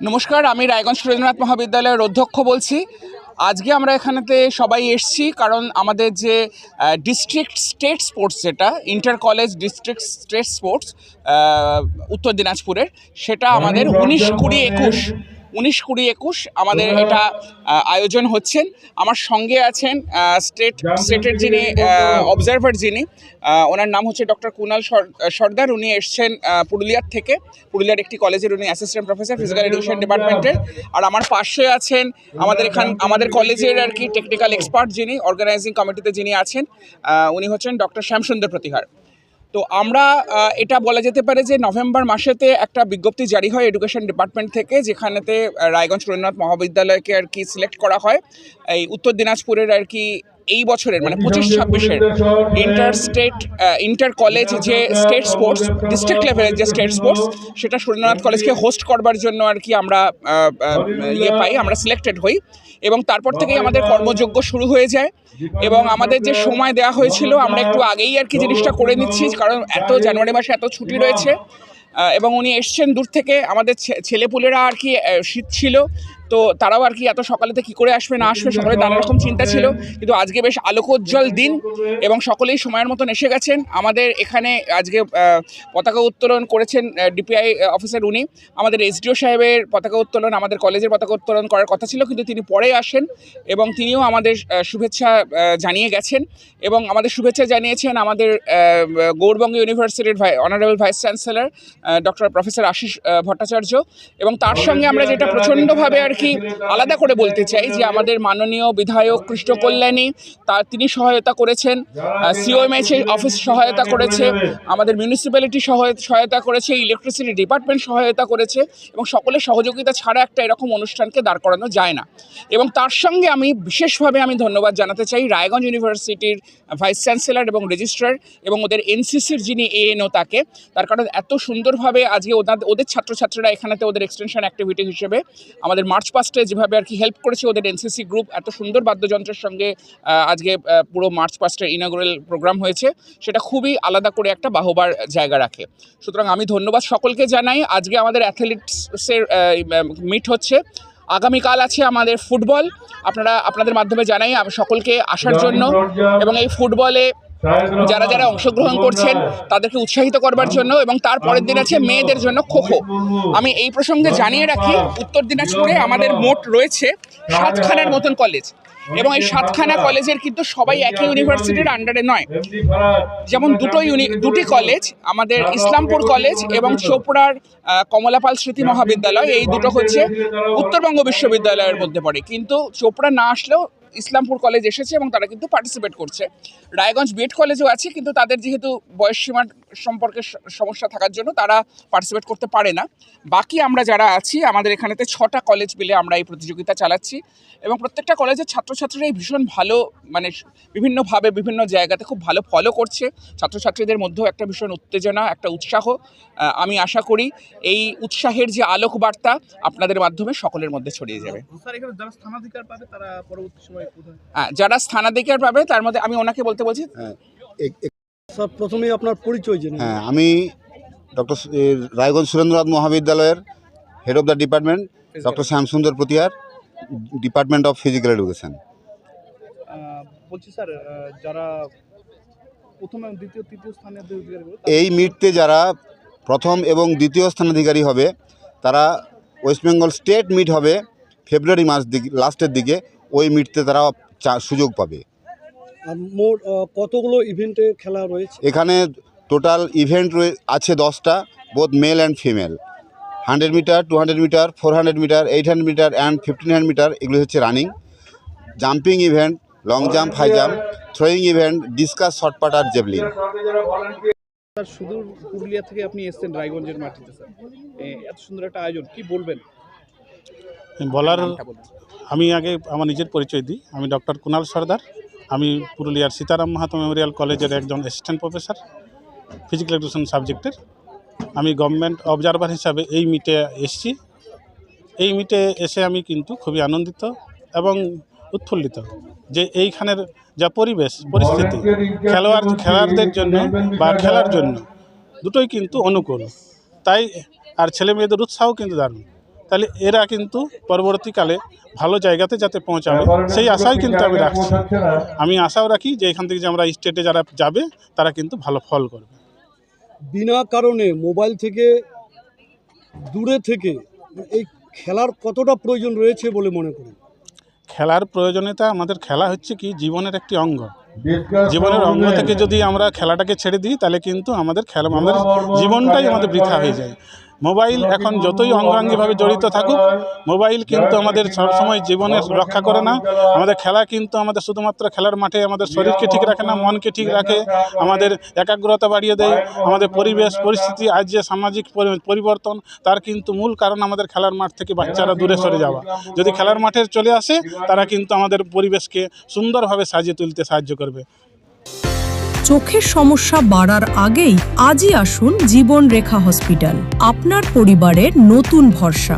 নমস্কার, আমি রায়গঞ্জ সুরেন্দ্রনাথ মহাবিদ্যালয়ের অধ্যক্ষ বলছি। আজকে আমরা এখানেতে সবাই এসেছি কারণ আমাদের যে ডিস্ট্রিক্ট স্টেট স্পোর্টস, যেটা inter college district state sports উত্তর দিনাজপুরের, সেটা আমাদের 19-20-21 আমাদের এটা আয়োজন হচ্ছেন। আমার সঙ্গে আছেন স্টেটের যিনি অবজারভার, যিনি ওনার নাম হচ্ছে ডক্টর কুনাল সর্দার। উনি এসছেন পুরুলিয়ার থেকে, পুরুলিয়ার একটি কলেজের উনি অ্যাসিস্ট্যান্ট প্রফেসর ফিজিক্যাল এডুকেশন ডিপার্টমেন্টের। আর আমার পাশে আছেন আমাদের কলেজের আর কি টেকনিক্যাল এক্সপার্ট, যিনি অর্গানাইজিং কমিটিতে যিনি আছেন, উনি হচ্ছেন ডক্টর শ্যামসুন্দর প্রতিহার। তো আমরা এটা বলা যেতে পারে যে নভেম্বর মাসেতে একটা বিজ্ঞপ্তি জারি হয় এডুকেশন ডিপার্টমেন্ট থেকে, যেখানেতে রায়গঞ্জ সুরেন্দ্রনাথ মহাবিদ্যালয়কে আর কি সিলেক্ট করা হয় এই উত্তর দিনাজপুরের আর কি এই বছরের মানে 25-26-এর ইন্টার কলেজ যে স্টেট স্পোর্টস, ডিস্ট্রিক্ট লেভেলের যে স্টেট স্পোর্টস, সেটা সুরেন্দ্রনাথ কলেজকে হোস্ট করবার জন্য আর কি আমরা আমরা সিলেক্টেড হই। এবং তারপর থেকেই আমাদের কর্মযজ্ঞ শুরু হয়ে যায়। এবং আমাদের যে সময় দেওয়া হয়েছিল, আমরা একটু আগেই আর কি জিনিসটা করে নিচ্ছি, কারণ জানুয়ারি মাসে এত ছুটি রয়েছে। এবং উনি এসছেন দূর থেকে, আমাদের ছেলেপুলেরা আর কি শীত ছিল, তো তারাও আর কি এত সকালেতে কী করে আসবে না আসবে, সকলের নানা রকম চিন্তা ছিল। কিন্তু আজকে বেশ আলোকোজ্জ্বল দিন এবং সকলেই সময়ের মতন এসে গেছেন। আমাদের এখানে আজকে পতাকা উত্তোলন করেছেন ডিপিআই অফিসার উনি। আমাদের এসডিও সাহেবের পতাকা উত্তোলন, আমাদের কলেজের পতাকা উত্তোলন করার কথা ছিল, কিন্তু তিনি পরে আসেন এবং তিনিও আমাদের শুভেচ্ছা জানিয়ে গেছেন। এবং আমাদের শুভেচ্ছা জানিয়েছেন আমাদের গৌড়বঙ্গ ইউনিভার্সিটির honourable vice chancellor doctor professor Ashis Bhattacharya. এবং তার সঙ্গে আমরা যেটা প্রচণ্ডভাবে আর কি আলাদা করে বলতে চাই, যে আমাদের মাননীয় বিধায়ক কৃষ্ণ কল্যাণী, তিনি সহায়তা করেছেন, সিওএমএইচ অফিস সহায়তা করেছে, আমাদের মিউনিসিপ্যালিটি সহায়তা করেছে, ইলেকট্রিসিটি ডিপার্টমেন্ট সহায়তা করেছে, এবং সকলের সহযোগিতা ছাড়া একটা এরকম অনুষ্ঠানকে দাঁড় করানো যায় না। এবং তার সঙ্গে আমি বিশেষভাবে ধন্যবাদ জানাতে চাই রায়গঞ্জ ইউনিভার্সিটির ভাইস চ্যান্সেলর এবং রেজিস্ট্রার এবং ওদের এনসিসির যিনি এএনও, তার কারণ এত সুন্দরভাবে আজকে ওদের ছাত্রছাত্রীরা এখানেতে ওদের এক্সটেনশন অ্যাক্টিভিটি হিসেবে আমাদের মার্চ পাস্টে যেভাবে আর কি হেল্প করেছে, ওদের এনসিসি গ্রুপ এত সুন্দর বাদ্যযন্ত্রের সঙ্গে আজকে পুরো মার্চ পাস্টের ইনঅগ্রাল প্রোগ্রাম হয়েছে, সেটা খুবই আলাদা করে একটা বাহবার জায়গা রাখে। সুতরাং আমি ধন্যবাদ সকলকে জানাই। আজকে আমাদের অ্যাথলেটিক্সের মিট হচ্ছে, আগামীকাল আছে আমাদের ফুটবল। আপনাদের মাধ্যমে জানাই সকলকে আসার জন্য, এবং এই ফুটবলে যারা যারা অংশগ্রহণ করছেন তাদেরকে উৎসাহিত করবার জন্য। এবং তার পরের দিন আছে মেয়েদের জন্য খোখো। আমি এই প্রসঙ্গে জানিয়ে রাখি, উত্তর দিনাজপুরে আমাদের মোট রয়েছে 7খানার মতন কলেজ, এবং এই 7খানা কলেজের কিন্তু সবাই একই ইউনিভার্সিটির আন্ডারে নয়। যেমন দুটি কলেজ, আমাদের ইসলামপুর কলেজ এবং চোপড়ার কমলাপাল স্মৃতি মহাবিদ্যালয়, এই দুটো হচ্ছে উত্তরবঙ্গ বিশ্ববিদ্যালয়ের মধ্যে পড়ে। কিন্তু চোপড়া না আসলেও ইসলামপুর কলেজ এসেছে এবং তারা কিন্তু পার্টিসিপেট করছে। রায়গঞ্জ বিএড কলেজও আছে, কিন্তু তাদের যেহেতু বয়সসীমার সম্পর্কে সমস্যা থাকার জন্য তারা পার্টিসিপেট করতে পারে না। বাকি আমরা যারা আছি, আমাদের এখানেতে 6টা কলেজ মিলে আমরা এই প্রতিযোগিতা চালাচ্ছি, এবং প্রত্যেকটা কলেজের ছাত্রছাত্রীরাই ভীষণ ভালো, বিভিন্নভাবে বিভিন্ন জায়গাতে খুব ভালো ফলো করছে। ছাত্রছাত্রীদের মধ্যেও একটা ভীষণ উত্তেজনা, একটা উৎসাহ। আমি আশা করি এই উৎসাহের যে আলোক বার্তা আপনাদের মাধ্যমে সকলের মধ্যে ছড়িয়ে যাবে। যারা স্থানাধিকার পাবে তার মধ্যে আমি ওনাকে বলছি। স্যার, প্রথমেই আপনার পরিচয় জেনে। আমি ডক্টর রায়গঞ্জ সুরেন্দ্রনাথ মহাবিদ্যালয়ের head of the department doctor Shyamsundar Pratihar, department of physical education. বলছি স্যার, যারা প্রথম এবং দ্বিতীয় তৃতীয় স্থানে এই মিটতে যারা প্রথম এবং দ্বিতীয় স্থানাধিকারী হবে, তারা ওয়েস্ট বেঙ্গল স্টেট মিট হবে ফেব্রুয়ারি মাস লাস্টের দিকে, ওই মিটতে তারা সুযোগ পাবে। মোট কতগুলো ইভেন্টে খেলা রয়েছে? এখানে টোটাল ইভেন্ট আছে 10টা, both male and female. 100 metre, 200 metre, 400 metre, 800 metre and 1500 metre, এগুলো হচ্ছে running. Jumping event, long jump, high jump, throwing event, discus, shot put আর জেভলিন। স্যার, সুদূর পুরুলিয়া থেকে আপনি এসেছেন রায়গঞ্জের মাটিতে, স্যার এত সুন্দর একটা আয়োজন, কি বলবেন? আমি আগে আমার নিজের পরিচয় দিই। আমি ডক্টর কুনাল সর্দার। আমি পুরুলিয়ার সীতারাম মাহাতো মেমোরিয়াল কলেজের একজন অ্যাসিস্ট্যান্ট প্রফেসর ফিজিক্যাল এডুকেশন সাবজেক্টের। আমি গভর্নমেন্ট অবজারভার হিসাবে এই মিটে এসেছি। এই মিটে এসে আমি কিন্তু খুবই আনন্দিত এবং উৎফুল্লিত যে এইখানের যা পরিস্থিতি খেলোয়াড়দের জন্য বা খেলার জন্য দুটোই কিন্তু অনুকূল। তাই আর ছেলে মেয়েদের উৎসাহ কিন্তু দারুণ। তাহলে এরা কিন্তু পরবর্তীকালে ভালো জায়গাতে যাতে পৌঁছাবে সেই আশাই কিন্তু আমি রাখছি। আমি আশাও রাখি যে এখান থেকে যে আমরা স্টেটে যারা যাবে তারা কিন্তু ভালো ফল করবে। বিনা কারণে মোবাইল থেকে দূরে থেকে এই খেলার কতটা প্রয়োজন রয়েছে বলে মনে করেন? খেলার প্রয়োজনীয়তা, আমাদের খেলা হচ্ছে কি জীবনের একটি অঙ্গ। জীবনের অঙ্গ থেকে যদি আমরা খেলাটাকে ছেড়ে দিই তাহলে কিন্তু আমাদের জীবনটাই আমাদের বৃথা হয়ে যায়। মোবাইল এখন যতই অঙ্গাঙ্গিভাবে জড়িত থাকুক, মোবাইল কিন্তু আমাদের সবসময় জীবনে রক্ষা করে না। আমাদের খেলা কিন্তু আমাদের শুধুমাত্র খেলার মাঠে আমাদের শরীরকে ঠিক রাখে না, মনকে ঠিক রাখে, আমাদের একাগ্রতা বাড়িয়ে দেয়। আমাদের পরিবেশ পরিস্থিতি, আজ যে সামাজিক পরিবর্তন, তার কিন্তু মূল কারণ আমাদের খেলার মাঠ থেকে বাচ্চারা দূরে সরে যাওয়া। যদি খেলার মাঠে চলে আসে তারা কিন্তু আমাদের পরিবেশকে সুন্দরভাবে সাজিয়ে তুলতে সাহায্য করবে। চোখের সমস্যা বাড়ার আগেই আজই আসুন জীবন রেখা হসপিটাল, আপনার পরিবারের নতুন ভরসা।